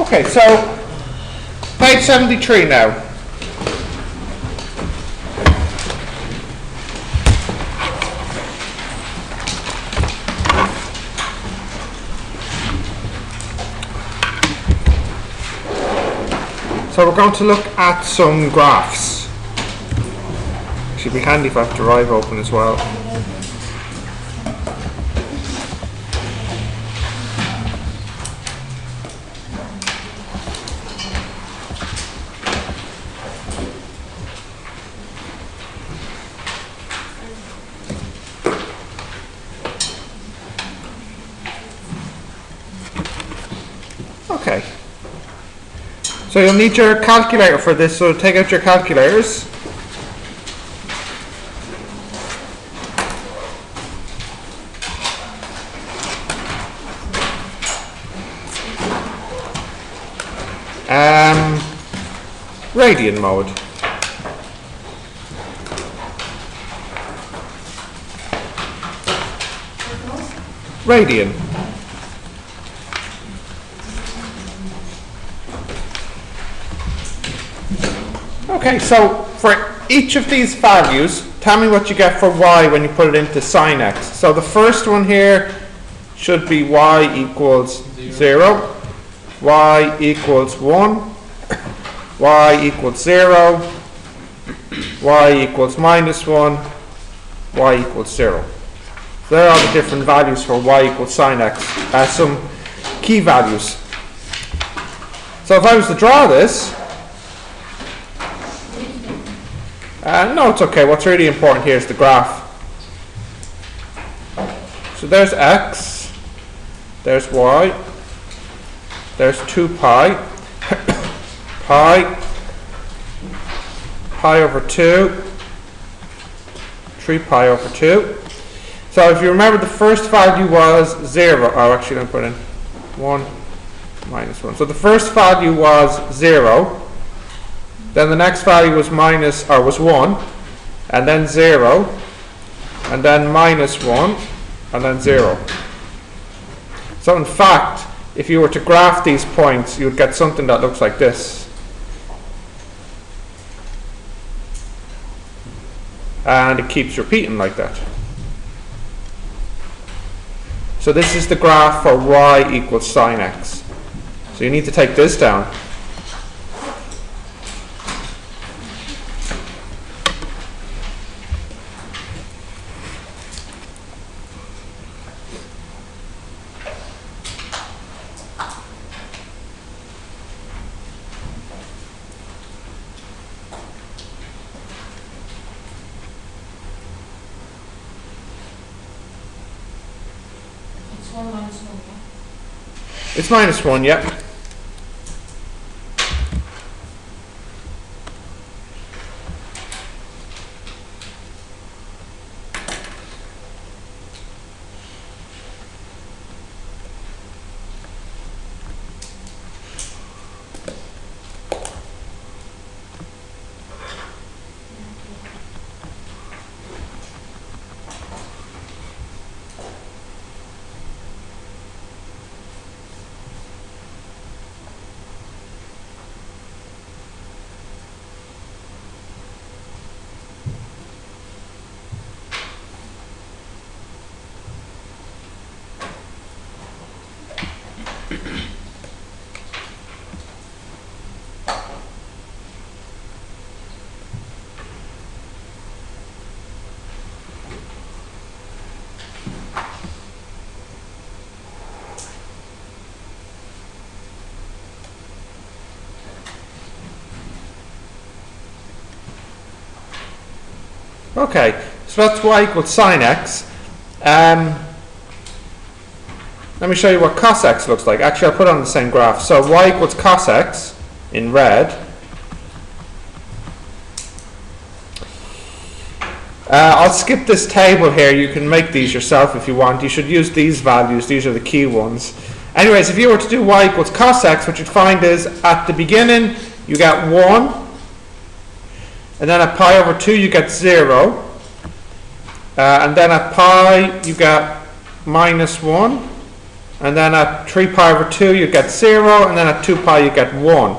Okay, so page 73 now. So we're going to look at some graphs. Should be handy if I have Derive open as well. Okay. So you'll need your calculator for this, so take out your calculators. Radian mode. Radian. Okay, so for each of these values, tell me what you get for y when you put it into sine x. So the first one here should be y equals 0, y equals 1, y equals 0, y equals minus 1, y equals 0. So there are the different values for y equals sine x as some key values. So if I was to draw this, no, it's okay. What's really important here is the graph. So there's x, there's y, there's 2 pi, pi over 2, 3 pi over 2. So if you remember, the first value was 0. Oh, actually, I'm putting 1 minus 1. So the first value was 0. Then the next value was was 1, and then 0, and then minus 1, and then 0. So in fact, if you were to graph these points, you would get something that looks like this. And it keeps repeating like that. So this is the graph for y equals sine x. So you need to take this down. It's minus 1, yeah. Okay, so that's y equals sine x. Let me show you what cos x looks like. Actually, I'll put it on the same graph. So y equals cos x in red. I'll skip this table here. You can make these yourself if you want. You should use these values. These are the key ones. Anyways, if you were to do y equals cos x, what you'd find is at the beginning you get 1. And then at pi over 2 you get 0. And then at pi you get minus 1. and then at 3 pi over 2 you get 0, and then at 2 pi you get 1.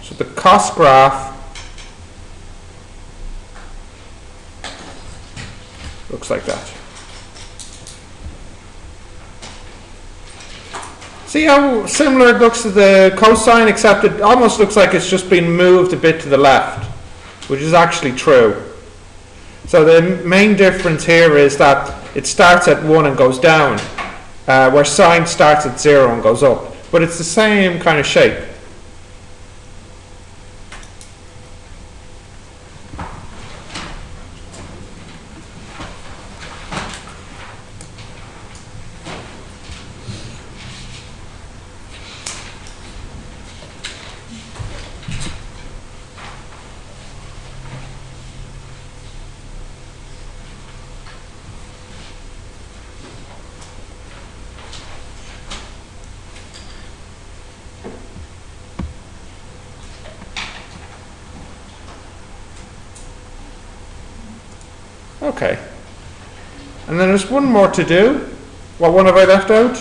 So the cos graph looks like that. See how similar it looks to the cosine, except it almost looks like it's just been moved a bit to the left, which is actually true. So the main difference here is that it starts at 1 and goes down, where sine starts at 0 and goes up. But it's the same kind of shape. Okay. And then there's one more to do. What one have I left out?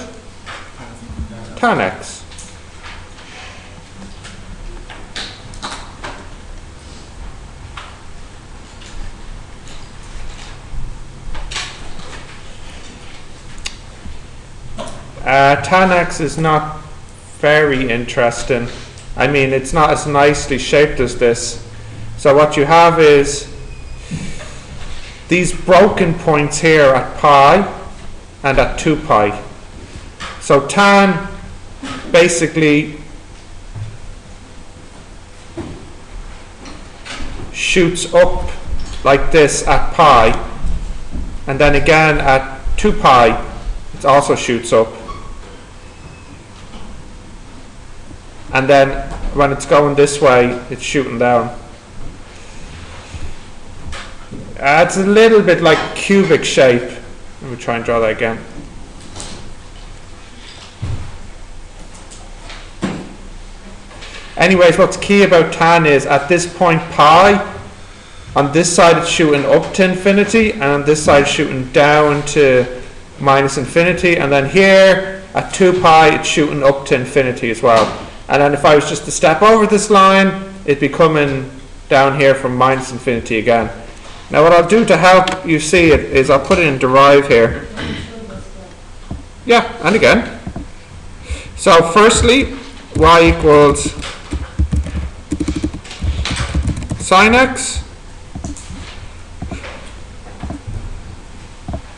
Tan x. Tan x is not very interesting. I mean, it's not as nicely shaped as this. So what you have is these broken points here at pi and at 2 pi. So tan basically shoots up like this at pi, and then again at 2 pi it also shoots up, and then when it's going this way it's shooting down. It's a little bit like cubic shape. Let me try and draw that again. Anyways, what's key about tan is at this point pi, on this side it's shooting up to infinity, and on this side it's shooting down to minus infinity, and then here at 2 pi it's shooting up to infinity as well. And then if I was just to step over this line, it'd be coming down here from minus infinity again. Now what I'll do to help you see it is I'll put it in derive here. Yeah, and again. So firstly, y equals sine x.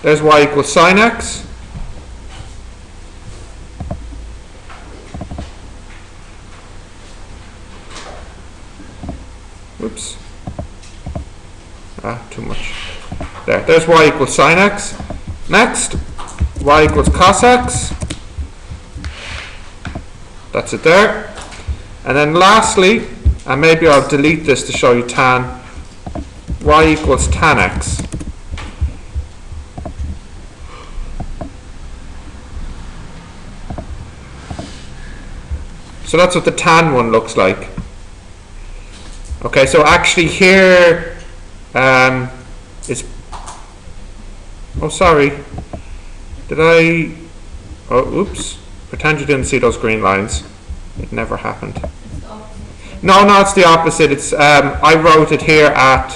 There's y equals sine x. Whoops. Too much. There's y equals sine x. Next, y equals cos x. That's it there. And then lastly, and maybe I'll delete this to show you tan, y equals tan x. So that's what the tan one looks like. Okay, so actually here is, oh sorry, did I, oh oops, pretend you didn't see those green lines. It never happened. No, it's the opposite. It's I wrote it here at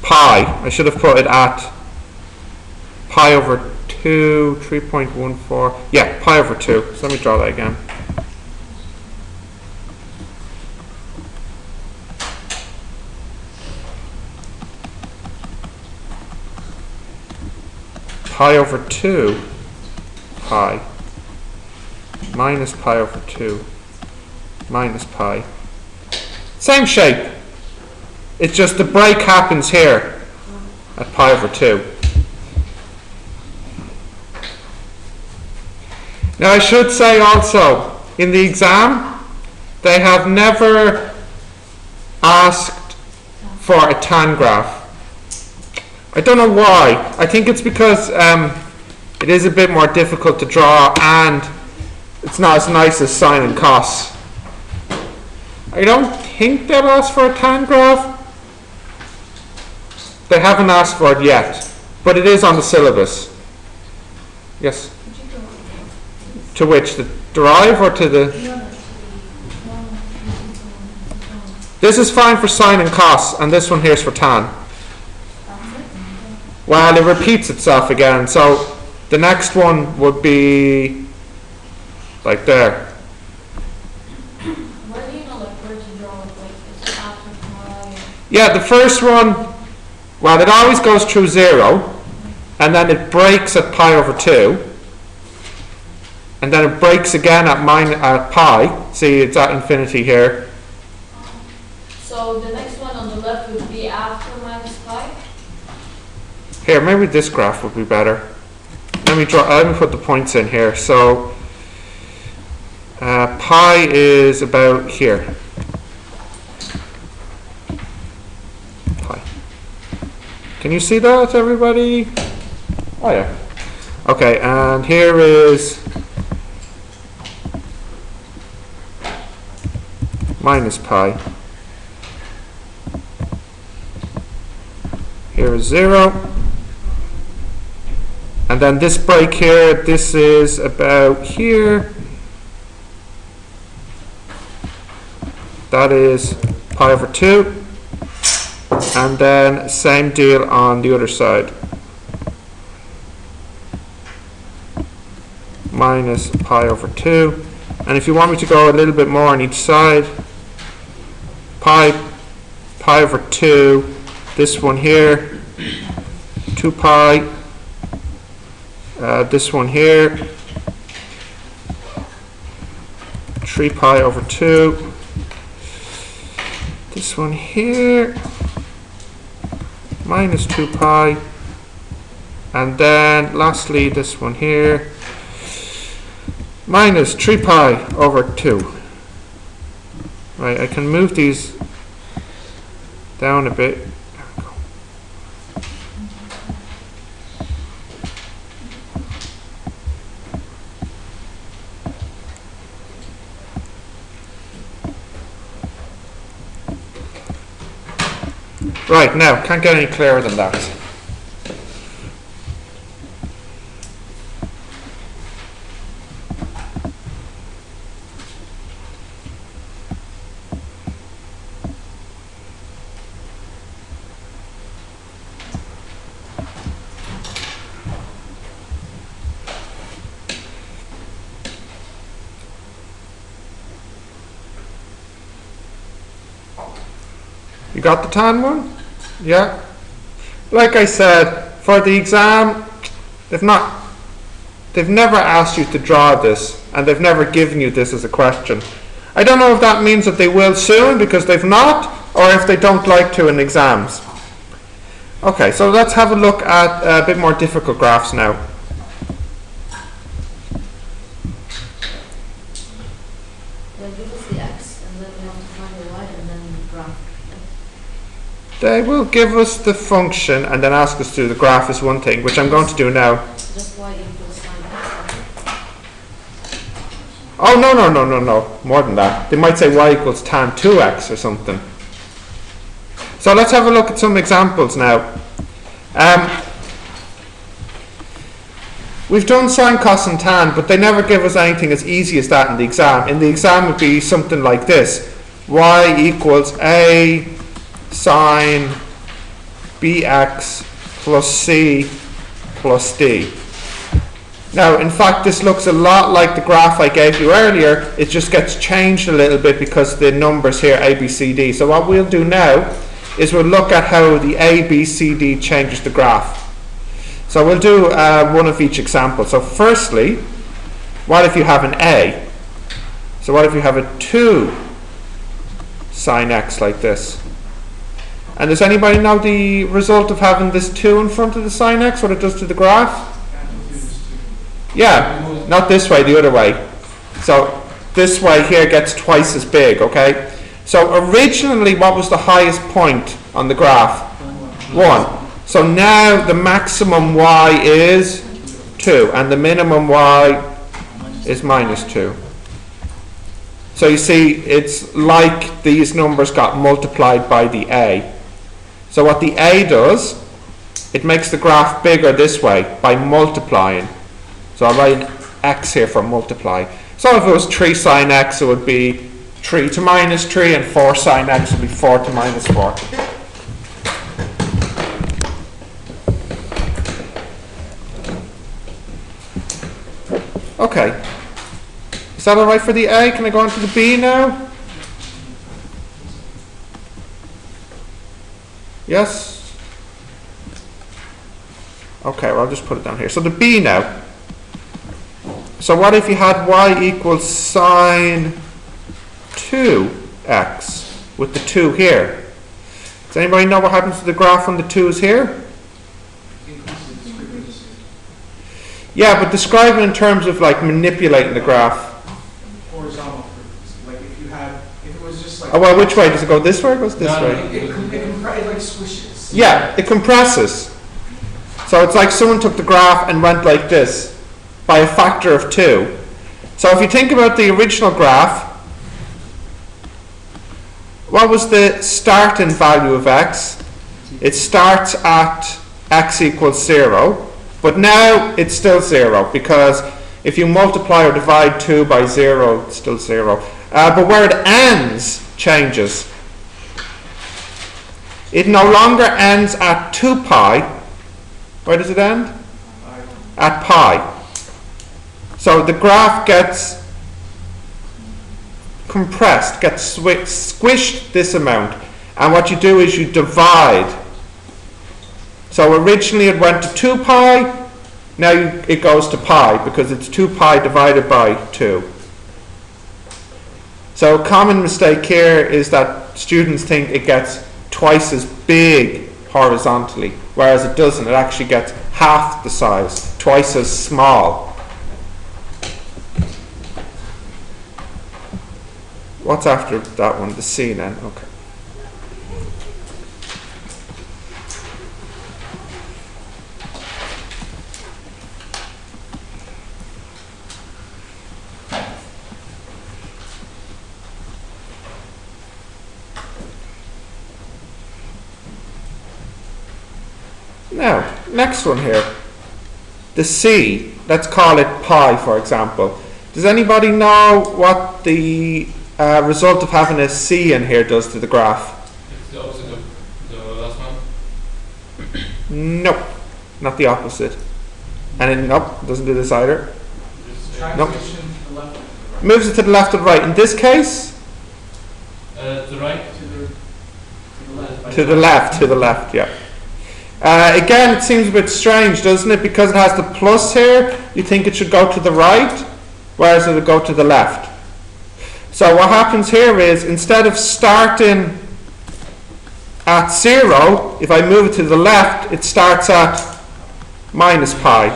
pi. I should have put it at pi over 2, 3.14. Yeah, pi over 2. So let me draw that again. Pi over 2 pi minus pi over 2 minus pi. Same shape. It's just the break happens here at pi over 2. Now I should say also, in the exam, they have never asked for a tan graph. I don't know why. I think it's because it is a bit more difficult to draw and it's not as nice as sine and cos. I don't think they've asked for a tan graph. They haven't asked for it yet, but it is on the syllabus. Yes. To which? The derive or to the... This is fine for sine and cos, and this one here is for tan. Well, it repeats itself again, so the next one would be like there. Where do you know like where to draw it? Like is it after pi? Yeah, the first one, well, it always goes through 0, and then it breaks at pi over 2, and then it breaks again at pi. See, it's at infinity here. So the next one on the left would be after minus pi? Here, maybe this graph would be better. Let me put the points in here. So pi is about here. Pi. Can you see that, everybody? Oh yeah. Okay, and here is minus pi. Here is 0. And then this break here, this is about here. That is pi over 2. And then same deal on the other side. Minus pi over 2. And if you want me to go a little bit more on each side, pi over 2, this one here, 2 pi, this one here, 3 pi over 2, this one here, minus 2 pi, and then lastly this one here, minus 3 pi over 2. Right, I can move these down a bit. Right, now, can't get any clearer than that. You got the tan one? Yeah. Like I said, for the exam, they've never asked you to draw this, and they've never given you this as a question. I don't know if that means that they will soon because they've not, or if they don't like to in exams. Okay, so let's have a look at a bit more difficult graphs now. They'll give us the x and then we have to find the y and then the graph. They will give us the function and then ask us to do the graph is one thing, which I'm going to do now. Just y equals sine x. Oh, no, more than that. They might say y equals tan 2x or something. So let's have a look at some examples now. We've done sine, cos and tan, but they never give us anything as easy as that in the exam. In the exam it would be something like this. Y equals a sine bx plus c plus d. Now, in fact, this looks a lot like the graph I gave you earlier. It just gets changed a little bit because the numbers here, a, b, c, d. So what we'll do now is we'll look at how the a, b, c, d changes the graph. So we'll do one of each example. So firstly, what if you have an a? So what if you have a 2 sine x like this? And does anybody know the result of having this 2 in front of the sine x, what it does to the graph? Yeah, not this way, the other way. So this way here gets twice as big, okay? So originally, what was the highest point on the graph? 1. So now the maximum y is 2, and the minimum y is minus 2. So you see, it's like these numbers got multiplied by the a. So what the a does, it makes the graph bigger this way by multiplying. So I'll write x here for multiply. So if it was 3 sine x, it would be 3 to minus 3, and 4 sine x would be 4 to minus 4. Okay. Is that alright for the A? Can I go on to the B now? Yes? Okay, well I'll just put it down here. So the B now. So what if you had y equals sine 2x with the 2 here? Does anybody know what happens to the graph when the 2 is here? Yeah, but describe it in terms of like manipulating the graph. Horizontal. Like if it was just like. Oh, well, which way? Does it go this way or goes this way? It like squishes. Yeah, it compresses. So it's like someone took the graph and went like this by a factor of 2. So if you think about the original graph, what was the starting value of x? It starts at x equals 0, but now it's still 0 because if you multiply or divide 2 by 0, it's still 0. But where it ends changes. It no longer ends at 2 pi. Where does it end? At pi. So the graph gets compressed, gets squished this amount. And what you do is you divide. So originally it went to 2 pi, now it goes to pi because it's 2 pi divided by 2. So a common mistake here is that students think it gets twice as big horizontally, whereas it doesn't. It actually gets half the size, twice as small. What's after that one? The C then. Okay. Now, next one here. The C, let's call it pi, for example. Does anybody know what the result of having a C in here does to the graph? It's the opposite of the last one. Nope, not the opposite. And then, nope, doesn't do this either. Nope. Transition to the left. Moves it to the left or the right. In this case, The right. to the left, yeah. Again, it seems a bit strange, doesn't it? Because it has the plus here, you think it should go to the right, whereas it would go to the left. So what happens here is, instead of starting at 0, if I move it to the left, it starts at minus pi.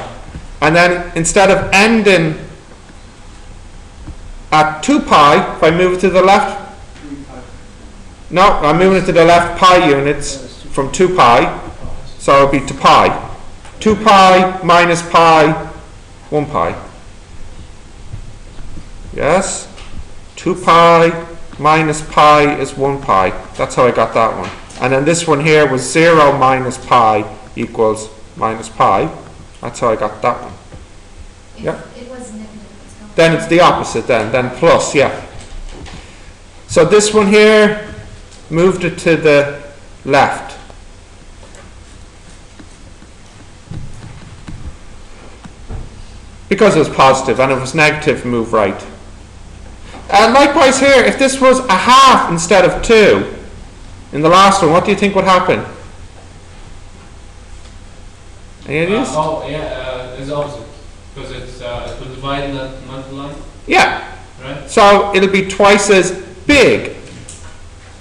And then instead of ending at 2 pi, if I move it to the left, no, I'm moving it to the left pi units from 2 pi. So it would be to pi. 2 pi minus pi, 1 pi. Yes? 2 pi minus pi is 1 pi. That's how I got that one. And then this one here was 0 minus pi equals minus pi. That's how I got that one. Yeah. It was negative. Then it's the opposite then plus, yeah. So this one here, moved it to the left. Because it was positive, and if it was negative, move right. And likewise here, if this was a half instead of 2, in the last one, what do you think would happen? Any ideas? It's opposite because it will divide and not multiply, Yeah. right? So it'll be twice as big.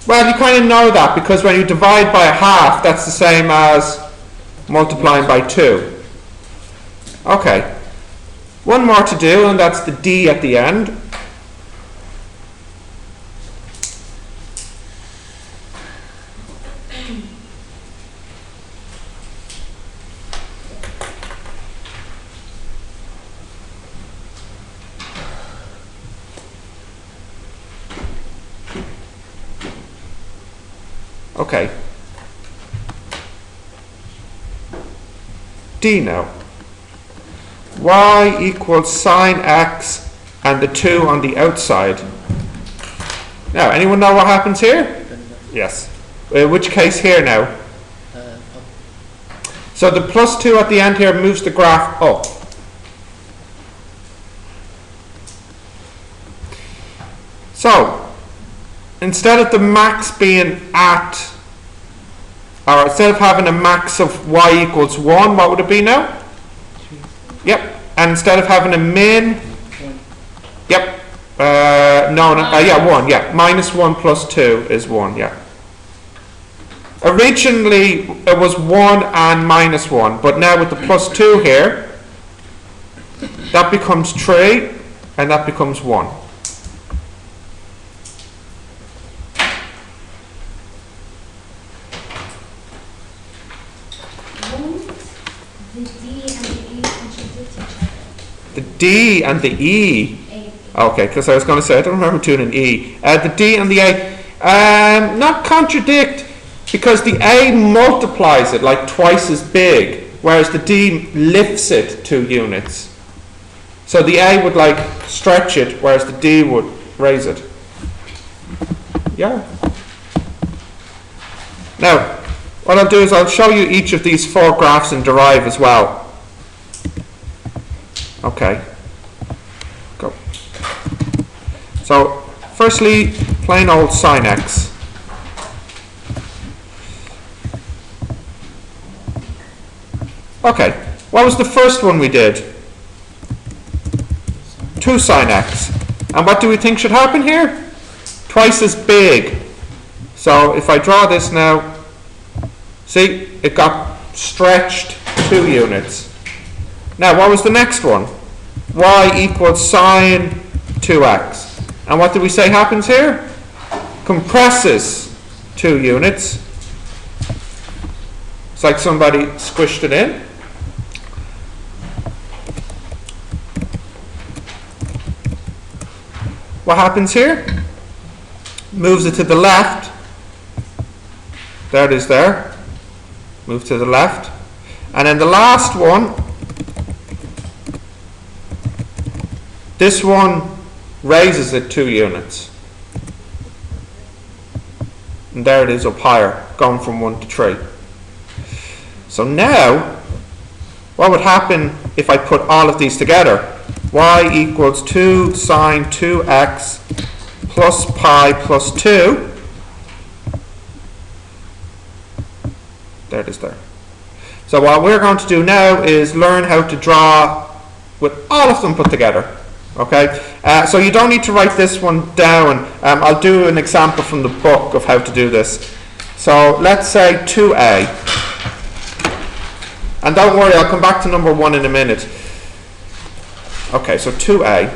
Well, you kind of know that because when you divide by a half, that's the same as multiplying by 2. Okay. One more to do, and that's the D at the end. Okay. D now. y equals sine x and the 2 on the outside. Now, anyone know what happens here? Yes. Which case here now? So the plus 2 at the end here moves the graph up. So, instead of the max being at, or instead of having a max of y equals 1, what would it be now? Yep. And instead of having a min, yep. Yeah, 1, yeah. Minus 1 plus 2 is 1, yeah. Originally, it was 1 and minus 1, but now with the plus 2 here, that becomes 3, and that becomes 1. Won't the D and the E contradict each other? The D and the E. Okay, because I was going to say, I don't remember doing an E. The D and the A, not contradict, because the A multiplies it like twice as big, whereas the D lifts it 2 units. So the A would like stretch it, whereas the D would raise it. Yeah. Now, what I'll do is I'll show you each of these 4 graphs and derive as well. Okay. Go. So, firstly, plain old sine x. Okay, what was the first one we did? 2 sine x. And what do we think should happen here? Twice as big. So if I draw this now, see, it got stretched 2 units. Now what was the next one? Y equals sine 2x. And what did we say happens here? Compresses 2 units. It's like somebody squished it in. What happens here? Moves it to the left. There it is there. Move to the left. And then the last one, this one raises it 2 units. And there it is up higher, going from 1 to 3. So now, what would happen if I put all of these together? Y equals 2 sine 2x plus pi plus 2. There it is there. So what we're going to do now is learn how to draw with all of them put together. Okay, so you don't need to write this one down. I'll do an example from the book of how to do this. So let's say 2a. And don't worry, I'll come back to number 1 in a minute. Okay, so 2a.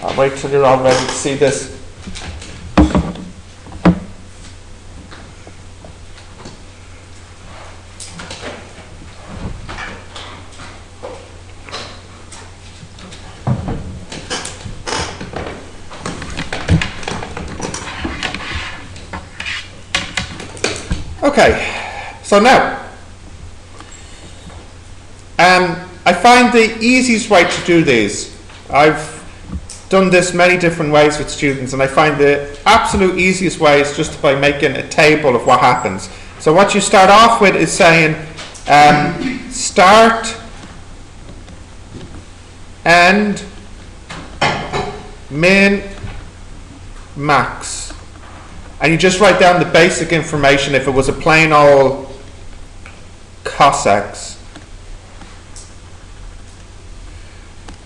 I'll wait till you're all ready to see this. Okay, so now, I find the easiest way to do these, I've done this many different ways with students, and I find the absolute easiest way is just by making a table of what happens. So what you start off with is saying start, end, min, max. And you just write down the basic information if it was a plain old cos x.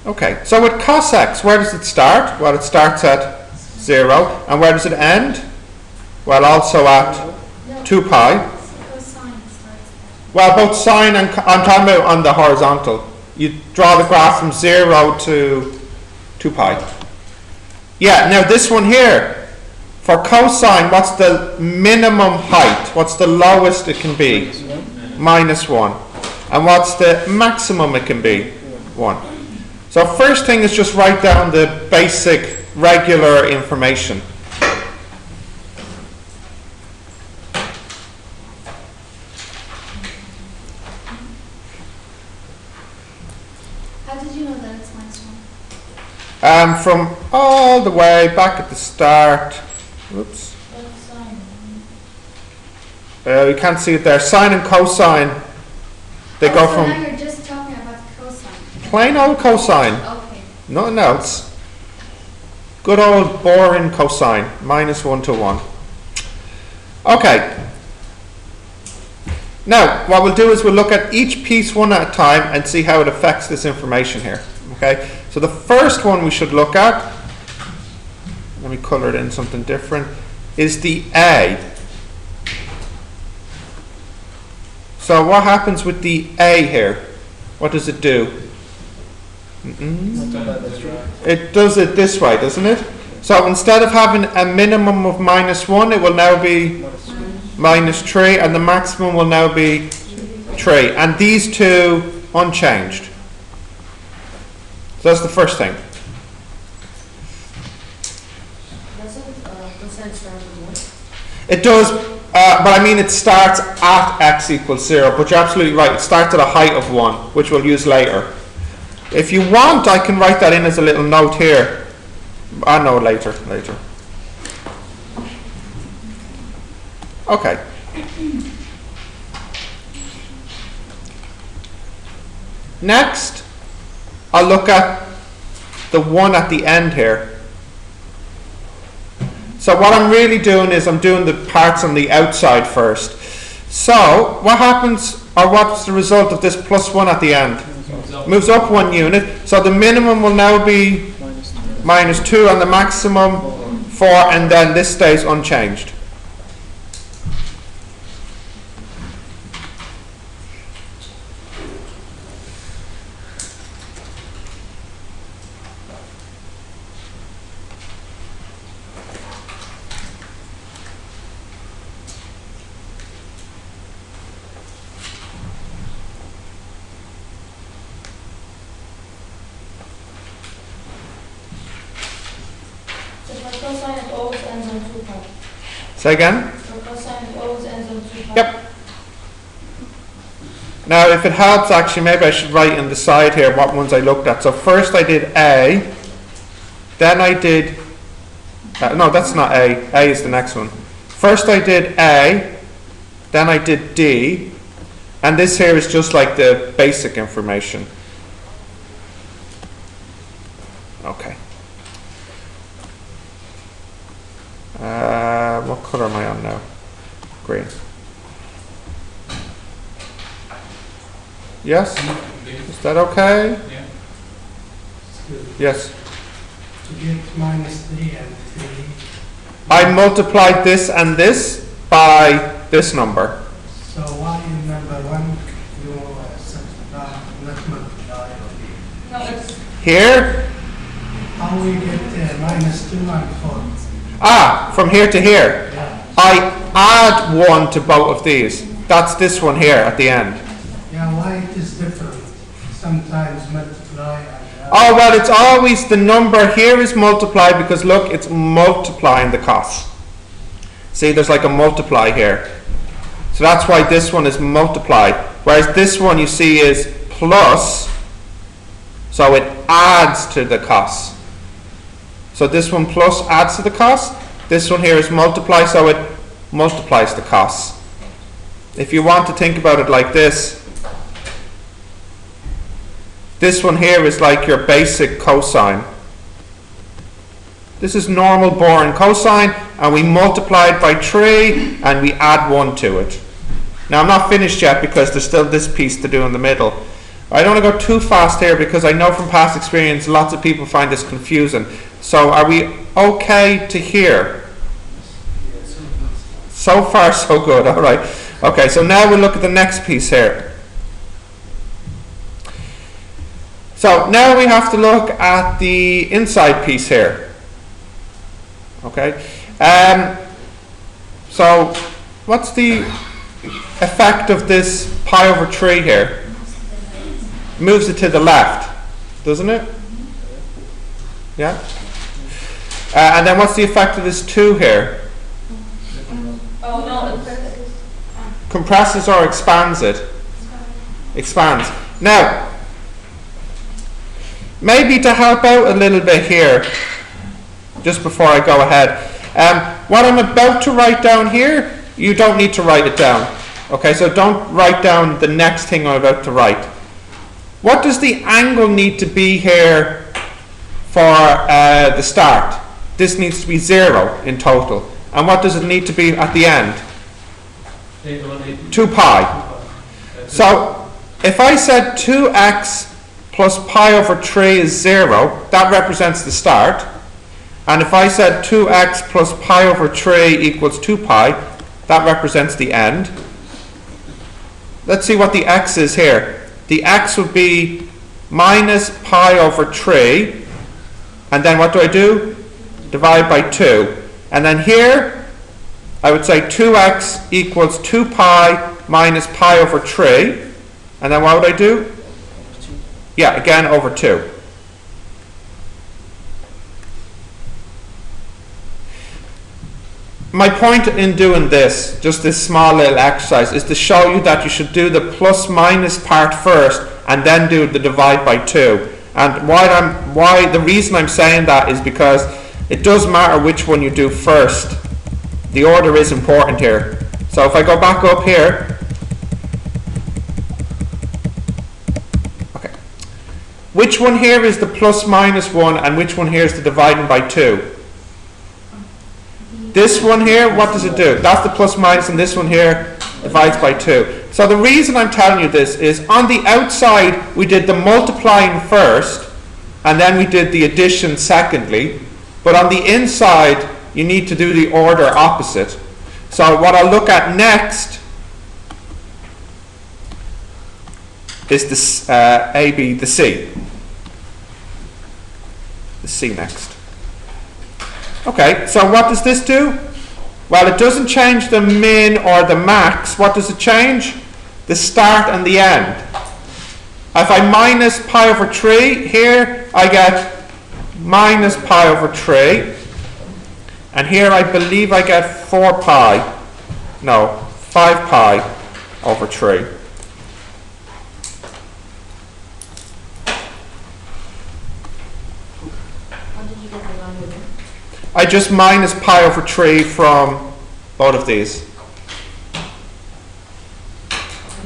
Okay, so with cos x, where does it start? Well, it starts at 0. And where does it end? Well, also at 2 pi. Cosine starts at. Well, both sine and I'm talking about on the horizontal. You draw the graph from 0 to 2 pi. Yeah, now this one here, for cosine, what's the minimum height? What's the lowest it can be? -1. And what's the maximum it can be? 1. So first thing is just write down the basic regular information. How did you know that it's -1? From all the way back at the start. Whoops. What's sine? You can't see it there. Sine and cosine, they go So from now you're just talking about cosine. plain old cosine, Okay. nothing else. Good old boring cosine, -1 to 1. Okay. Now, what we'll do is we'll look at each piece one at a time and see how it affects this information here. Okay, so the first one we should look at, let me color it in something different, is the A. So what happens with the A here? What does it do? It does it this way, doesn't it? So instead of having a minimum of -1, it will now be -3, and the maximum will now be 3. And these two unchanged. So that's the first thing. Doesn't cosine start with 1? It does, but I mean it starts at x equals 0, but you're absolutely right. It starts at a height of 1, which we'll use later. If you want, I can write that in as a little note here. I know later. Okay. Next, I'll look at the one at the end here. So what I'm really doing is I'm doing the parts on the outside first. So what happens, or what's the result of this +1 at the end? Moves up 1 unit. So the minimum will now be -2 and the maximum 4, and then this stays unchanged. So for cosine it always ends on 2 parts. Say again? For cosine it always ends on 2 parts. Yep. Now, if it helps, actually, maybe I should write in the side here what ones I looked at. So first I did A, then I did, no, that's not A. A is the next one. First I did A, then I did D, and this here is just like the basic information. Okay. What color am I on now? Green. Yes? Is that okay? Yeah. Yes. To get -3 and 3, I multiplied this and this by this number. so why in number 1 you substitute, not multiply? No, it's Here? How we get -2 and 4? From here to here. Yeah. I add 1 to both of these. That's this one here at the end. Yeah, why it is different? Sometimes multiply and Oh, well, it's always the number here is multiplied because look, it's multiplying the cost. See, there's like a multiply here. So that's why this one is multiplied. Whereas this one you see is plus, so it adds to the cost. So this one plus adds to the cost. This one here is multiply, so it multiplies the cost. If you want to think about it like this one here is like your basic cosine. This is normal boring cosine, and we multiply it by 3 and we add 1 to it. Now I'm not finished yet because there's still this piece to do in the middle. I don't want to go too fast here because I know from past experience lots of people find this confusing. So are we okay to hear? So far so good, alright. Okay, so now we'll look at the next piece here. So now we have to look at the inside piece here. Okay. So what's the effect of this pi over 3 here? moves it to the left, doesn't it? Yeah? And then what's the effect of this 2 here? Oh, no, it's Compresses or expands it? Expands. Now, maybe to help out a little bit here, just before I go ahead, what I'm about to write down here, you don't need to write it down. Okay, so don't write down the next thing I'm about to write. What does the angle need to be here for the start? This needs to be 0 in total. And what does it need to be at the end? 2 pi. So if I said 2x plus pi over 3 is 0, that represents the start. And if I said 2x plus pi over 3 equals 2 pi, that represents the end. Let's see what the x is here. The x would be minus pi over 3. And then what do? Divide by 2. And then here, I would say 2x equals 2 pi minus pi over 3. And then what would I do? Yeah, again over 2. My point in doing this, just this small little exercise, is to show you that you should do the plus minus part first and then do the divide by 2. And why the reason I'm saying that is because it does matter which one you do first. The order is important here. So if I go back up here, okay, which one here is the plus minus 1 and which one here is the dividing by 2? This one here, what does it do? That's the plus minus, and this one here divides by 2. So the reason I'm telling you this is on the outside we did the multiplying first and then we did the addition secondly, but on the inside you need to do the order opposite. So what I'll look at next is this AB, the C. The C next. Okay, so what does this do? Well, it doesn't change the min or the max. What does it change? The start and the end. If I minus pi over 3, here I get minus pi over 3. And here I believe I get 4 pi. No, 5 pi over 3. How did you get the value there? I just minus pi over 3 from both of these.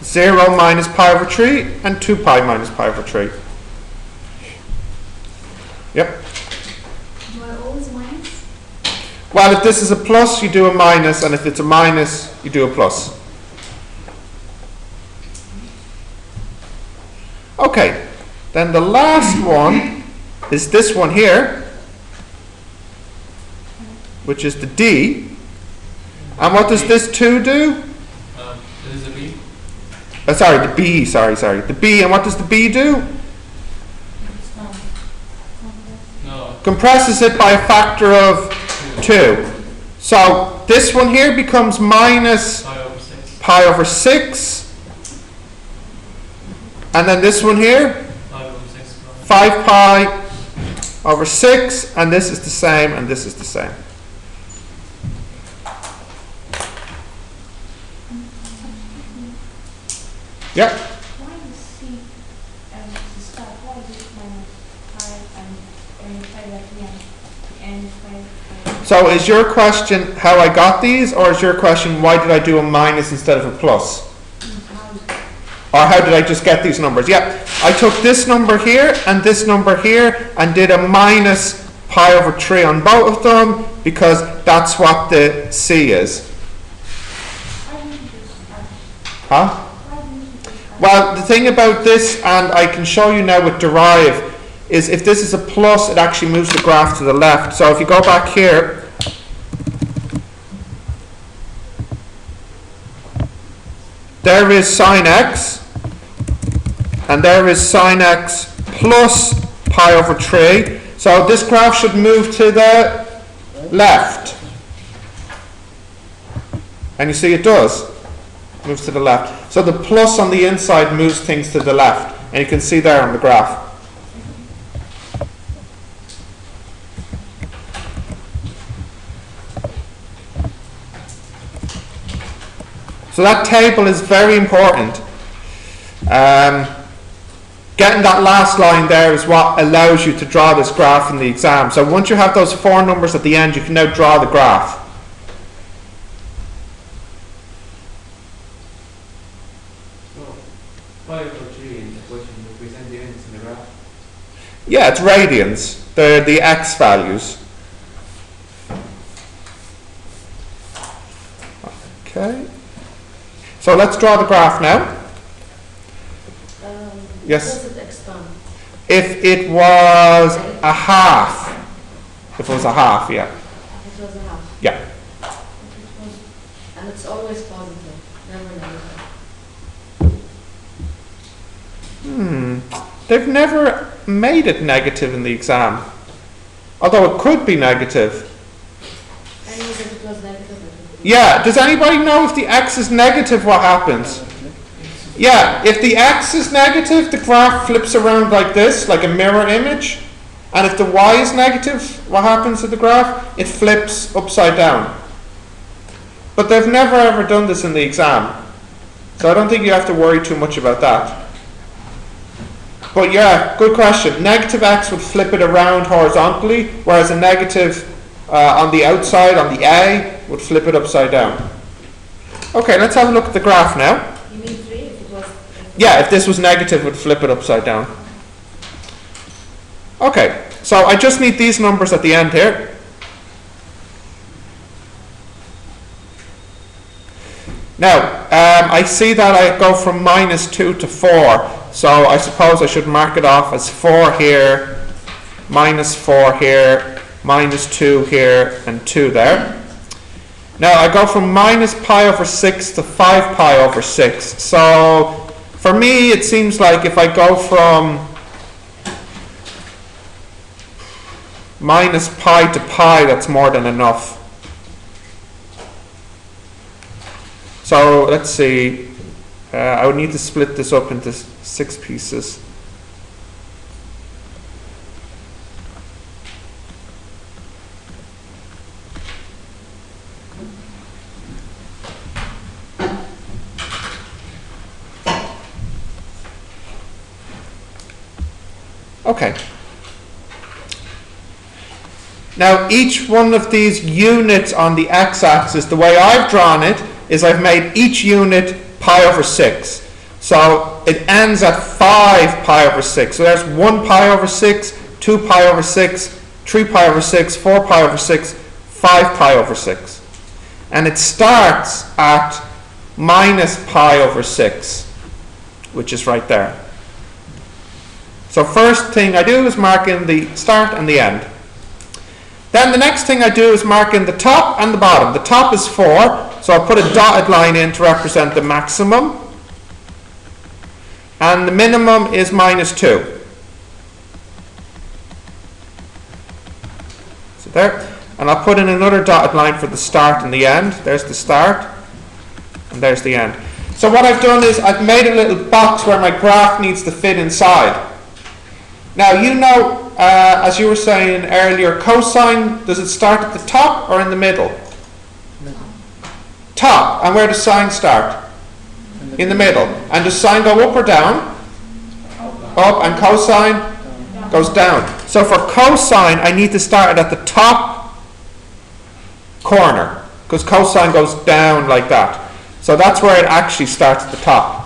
0 minus pi over 3 and 2 pi minus pi over 3. Yep. Do I always minus? Well, if this is a plus, you do a minus, and if it's a minus, you do a plus. Okay, then the last one is this one here, which is the D. And what does this 2 do? This is a B. Sorry, the B, sorry. The B, and what does the B do? No. Compresses it by a factor of 2. So this one here becomes minus Pi over 6. pi over 6. And then this one here, 5 over 6. 5 pi over 6. And this is the same, and this is the same. Yeah. Why is C to start? Why is it minus 5 and 5 at the end? And 5. So is your question how I got these, or is your question why did I do a minus instead of a plus? Or how did I just get these numbers? Yeah, I took this number here and this number here and did a minus pi over 3 on both of them because that's what the C is. Why didn't you just start? Huh? Why didn't you just start? Well, the thing about this, and I can show you now with derive, is if this is a plus, it actually moves the graph to the left. So if you go back here, there is sine x, and there is sine x plus pi over 3. So this graph should move to the left. And you see it does. Moves to the left. So the plus on the inside moves things to the left And you can see there on the graph. So that table is very important. Getting that last line there is what allows you to draw this graph in the exam. So once you have those 4 numbers at the end, you can now draw the graph. So, 5 or 3 in the question represent the units in the graph. Yeah, it's radians. They're the x values. Okay. So let's draw the graph now. Yes. Does it expand? If it was a half. If it was a half, yeah. If it was a half. Yeah. And it's always positive, never negative. They've never made it negative in the exam. Although it could be negative. And if it was negative, it would be. Yeah, does anybody know if the x is negative, what happens? Yeah, if the x is negative, the graph flips around like this, like a mirror image. And if the y is negative, what happens to the graph? It flips upside down. But they've never ever done this in the exam. So I don't think you have to worry too much about that. But yeah, good question. Negative x would flip it around horizontally, whereas a negative on the outside, on the A, would flip it upside down. Okay, let's have a look at the graph now. You mean 3 if it was. Yeah, if this was negative, it would flip it upside down. Okay, so I just need these numbers at the end here. Now, I see that I go from -2 to 4, so I suppose I should mark it off as 4 here, -4 here, -2 here, and 2 there. Now, I go from -π/6 to 5π/6, so for me, it seems like if I go from -π to π, that's more than enough. So let's see, I would need to split this up into 6 pieces. Okay. Now each one of these units on the x-axis, the way I've drawn it, is I've made each unit π/6. So it ends at 5π/6. So there's 1π/6, 2π/6, 3π/6, 4π/6, 5π/6. And it starts at -π/6, which is right there. So first thing I do is mark in the start and the end. Then the next thing I do is mark in the top and the bottom. The top is 4, so I'll put a dotted line in to represent the maximum. And the minimum is -2. So there. And I'll put in another dotted line for the start and the end. There's the start, and there's the end. So what I've done is I've made a little box where my graph needs to fit inside. Now, you know, as you were saying earlier, cosine, does it start at the top or in the middle? Top. And where does sine start? In the middle. And does sine go up or down? Up. And cosine goes down. So for cosine, I need to start it at the top corner, because cosine goes down like that. So that's where it actually starts at the top.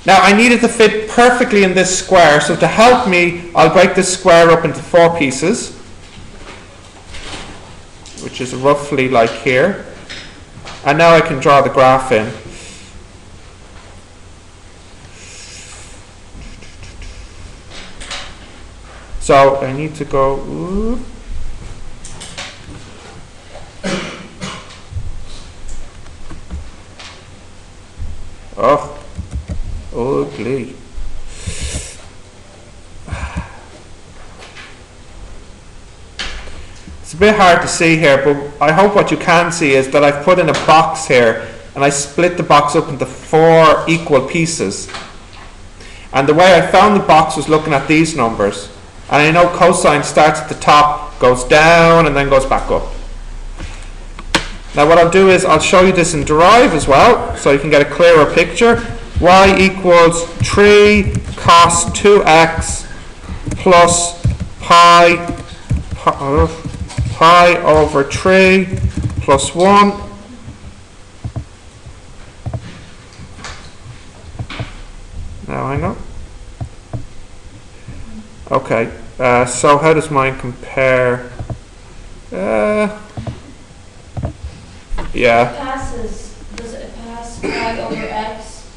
Now I need it to fit perfectly in this square, so to help me, I'll break this square up into 4 pieces, which is roughly like here. And now I can draw the graph in. So I need to go, whoop. Oh, ugly. It's a bit hard to see here, but I hope what you can see is that I've put in a box here and I split the box up into 4 equal pieces. And the way I found the box was looking at these numbers. And I know cosine starts at the top, goes down, and then goes back up. Now what I'll do is I'll show you this in Derive as well, so you can get a clearer picture. Y equals 3 cos 2x plus pi over 3 plus 1. Now hang on. Okay, so how does mine compare? Yeah. Passes, does it pass pi over x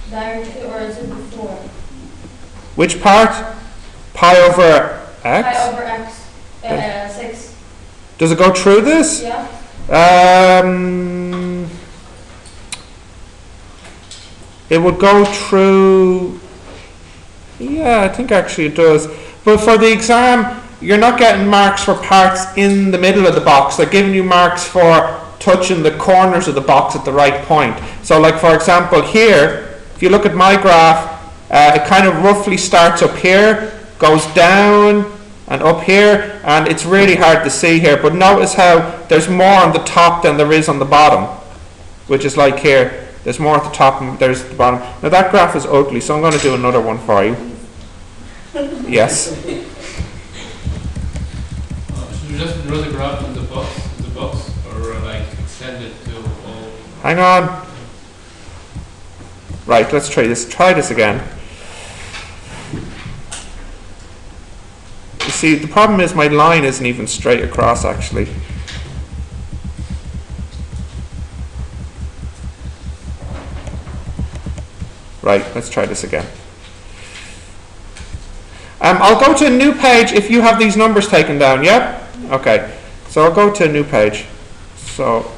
directly, or is it before? Which part? Pi over x? Pi over x, 6, Does it go through this? yeah? It would go through. Yeah, I think actually it does. But for the exam, you're not getting marks for parts in the middle of the box. They're giving you marks for touching the corners of the box at the right point. So like for example here, if you look at my graph, it kind of roughly starts up here, goes down and up here, and it's really hard to see here, but notice how there's more on the top than there is on the bottom, which is like here. There's more at the top and there's the bottom. Now that graph is ugly, so I'm going to do another one for you. Yes. Should we just draw the graph in the box, or like extend it to all? Hang on. Right, let's try this. Try this again. You see, the problem is my line isn't even straight across actually. Right, let's try this again. I'll go to a new page if you have these numbers taken down, yeah? Okay, so I'll go to a new page. So,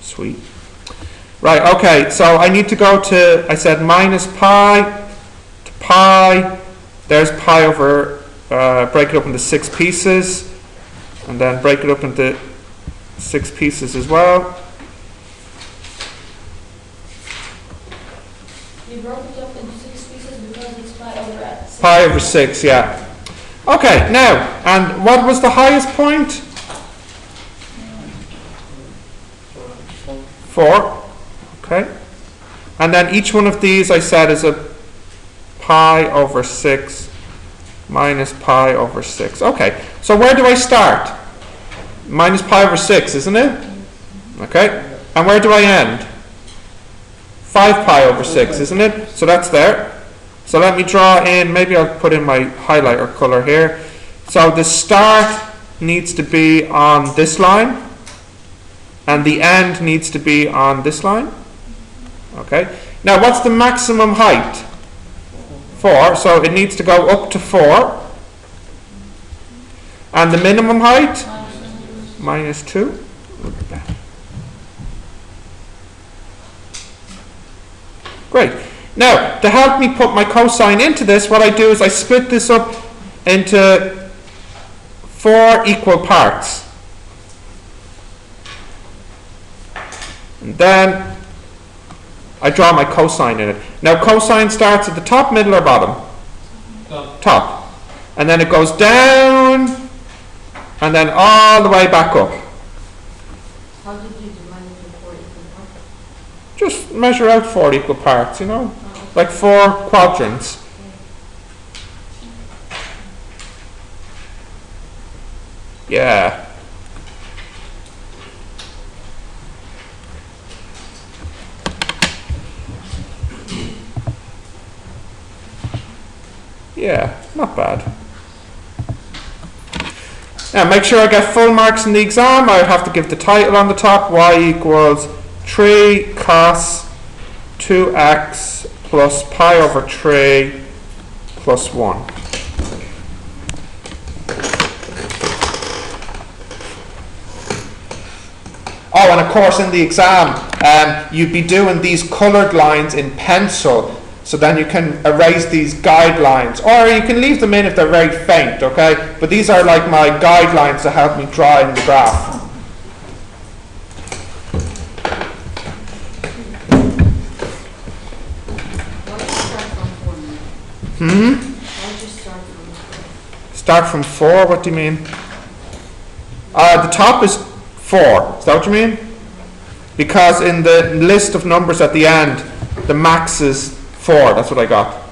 sweet. Right, okay, so I need to go to, I said minus pi to pi. There's pi over, break it up into 6 pieces, and then break it up into 6 pieces as well. You broke it up into 6 pieces because it's pi over x. Pi over 6, yeah. Okay, now, and what was the highest point? 4. Okay. And then each one of these I said is a pi over 6 minus pi over 6. Okay, so where do I start? Minus pi over 6, isn't it? Okay. And where do I end? 5 pi over 6, isn't it? So that's there. So let me draw in, maybe I'll put in my highlighter color here. So the start needs to be on this line, and the end needs to be on this line. Okay. Now what's the maximum height? 4, so it needs to go up to 4. And the minimum height? Minus 2. Great. Now, to help me put my cosine into this, what I do is I split this up into 4 equal parts. And then I draw my cosine in it. Now cosine starts at the top, middle, or bottom? Top. And then it goes down, and then all the way back up. How did you divide it into 4 equal parts? Just measure out 4 equal parts, you know, like 4 quadrants. Yeah. Yeah, not bad. Now make sure I get full marks in the exam. I have to give the title on the top. Y equals 3 cos 2x plus pi over 3 plus 1. Oh, and of course in the exam, you'd be doing these coloured lines in pencil, so then you can erase these guidelines, or you can leave them in if they're very faint, okay? But these are like my guidelines to help me draw in the graph. Why don't you start from 4 now? Hmm? Why don't you start from 4? Start from 4, what do you mean? The top is 4, is that what you mean? Because in the list of numbers at the end, the max is 4, that's what I got.